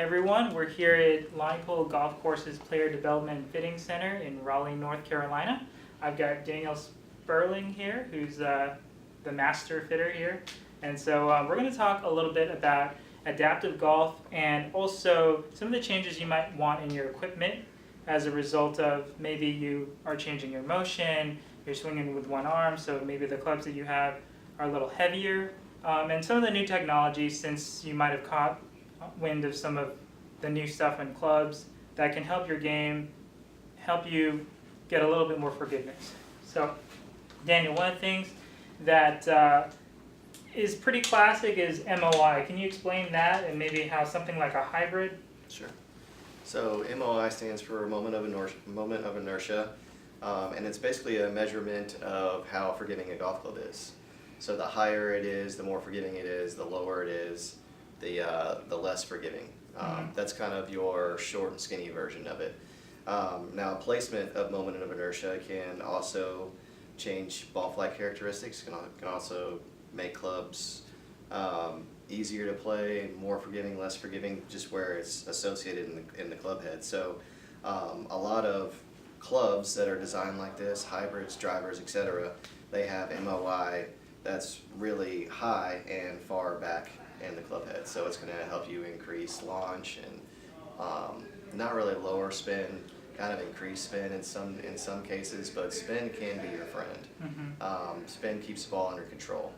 everyone. We're here at Line Pole Golf Course's Player Development and Fitting Center in Raleigh, North Carolina. I've got Daniel Sperling here, who's the master fitter here. And so we're going to talk a little bit about adaptive golf and also some of the changes you might want in your equipment as a result of maybe you are changing your motion, you're swinging with one arm, so maybe the clubs that you have are a little heavier. And some of the new technology, since you might have caught wind of some of the new stuff in clubs that can help your game, help you get a little bit more forgiveness. So, Daniel, one of the things that is pretty classic is MOI. Can you explain that and maybe how something like a hybrid? Sure. So MOI stands for moment of inertia, and it's basically a measurement of how forgiving a golf club is. So the higher it is, the more forgiving it is. The lower it is, the less forgiving. That's kind of your short and skinny version of it. Now, placement of moment of inertia can also change ball flight characteristics. Can also make clubs easier to play, more forgiving, less forgiving, just where it's associated in the club head. So a lot of clubs that are designed like this, hybrids, drivers, etc., they have MOI that's really high and far back in the club head. So it's going to help you increase launch and not really lower spin, kind of increase spin in some cases, but spin can be your friend. Spin keeps the ball under control.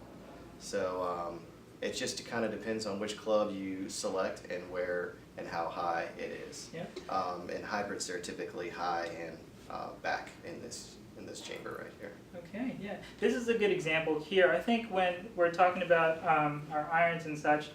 So it just kind of depends on which club you select and where and how high it is. Yeah. And hybrids are typically high and back in this chamber right here. Okay, yeah. This is a good example here. I think when we're talking about our irons and such,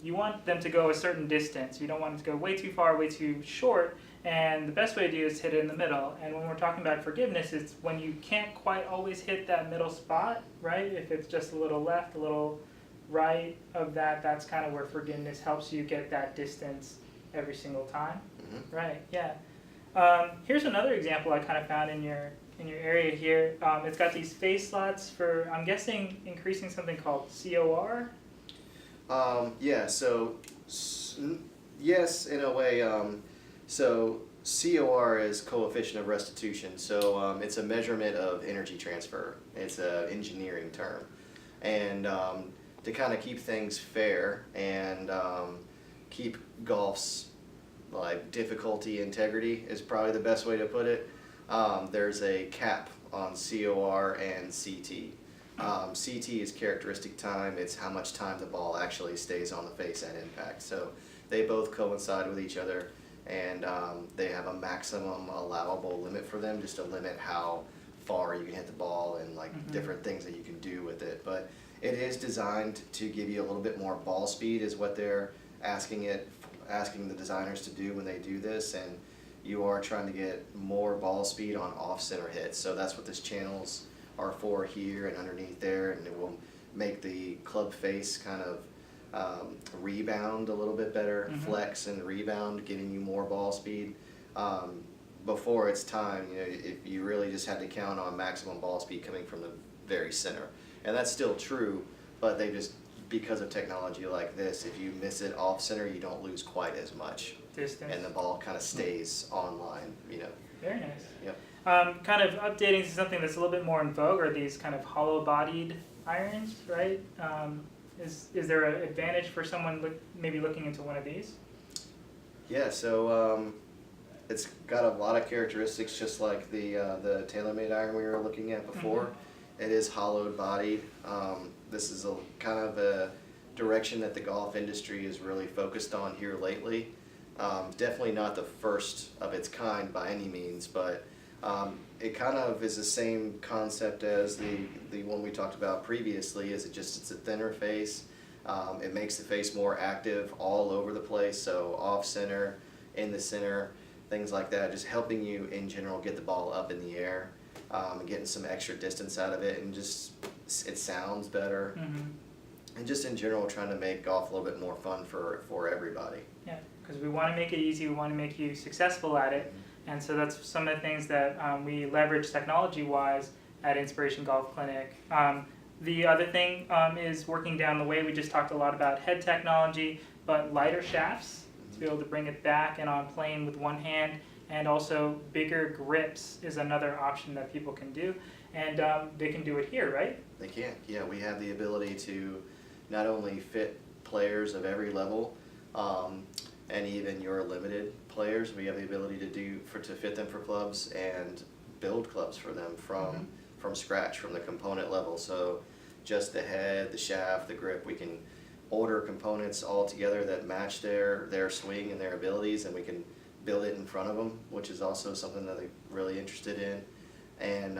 you want them to go a certain distance. You don't want them to go way too far, way too short. And the best way to do is hit it in the middle. And when we're talking about forgiveness, it's when you can't quite always hit that middle spot, right? If it's just a little left, a little right of that, that's kind of where forgiveness helps you get that distance every single time. Right, yeah. Here's another example I kind of found in your area here. It's got these face slots for, I'm guessing, increasing something called COR? Yeah, so yes, in a way. So COR is coefficient of restitution. So it's a measurement of energy transfer. It's an engineering term. And to kind of keep things fair and keep golf's difficulty integrity is probably the best way to put it. There's a cap on COR and CT. CT is characteristic time. It's how much time the ball actually stays on the face at impact. So they both coincide with each other, and they have a maximum allowable limit for them, just to limit how far you can hit the ball and different things that you can do with it. But it is designed to give you a little bit more ball speed, is what they're asking the designers to do when they do this, and you are trying to get more ball speed on off-center hits. So that's what this channels are for here and underneath there, and it will make the club face kind of rebound a little bit better, flex and rebound, giving you more ball speed. Before its time, if you really just had to count on maximum ball speed coming from the very center. And that's still true, but they just, because of technology like this, if you miss it off center, you don't lose quite as much Distance. and the ball kind of stays online. Very nice. Yep. Kind of updating to something that's a little bit more in vogue are these kind of hollow-bodied irons, right? Is there an advantage for someone maybe looking into one of these? Yeah, so it's got a lot of characteristics just like the TaylorMade iron we were looking at before. It is hollowed bodied. This is a kind of a direction that the golf industry is really focused on here lately. Definitely not the first of its kind by any means, but it kind of is the same concept as the one we talked about previously. It's a thinner face. It makes the face more active all over the place, so off center, in the center, things like that, just helping you in general get the ball up in the air. Getting some extra distance out of it, and just it sounds better, and just in general trying to make golf a little bit more fun for everybody. Yeah, because we want to make it easy, we want to make you successful at it, and so that's some of the things that we leverage technology-wise at Inspiration Golf Clinic. The other thing is working down the way. We just talked a lot about head technology, but lighter shafts to be able to bring it back and on plane with one hand, and also bigger grips is another option that people can do, and they can do it here, right? They can, yeah. We have the ability to not only fit players of every level, and even your limited players. We have the ability to fit them for clubs and build clubs for them from scratch, from the component level. So just the head, the shaft, the grip, we can order components all together that match their swing and their abilities, and we can build it in front of them, which is also something that they're really interested in, and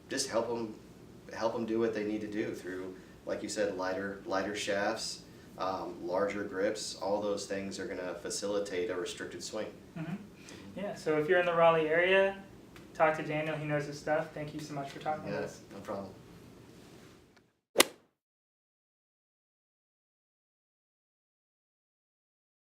just help them do what they need to do through, like you said, lighter shafts, larger grips. All those things are going to facilitate a restricted swing. Mm-hmm. Yeah, so if you're in the Raleigh area, talk to Daniel. He knows his stuff. Thank you so much for talking with us. No problem.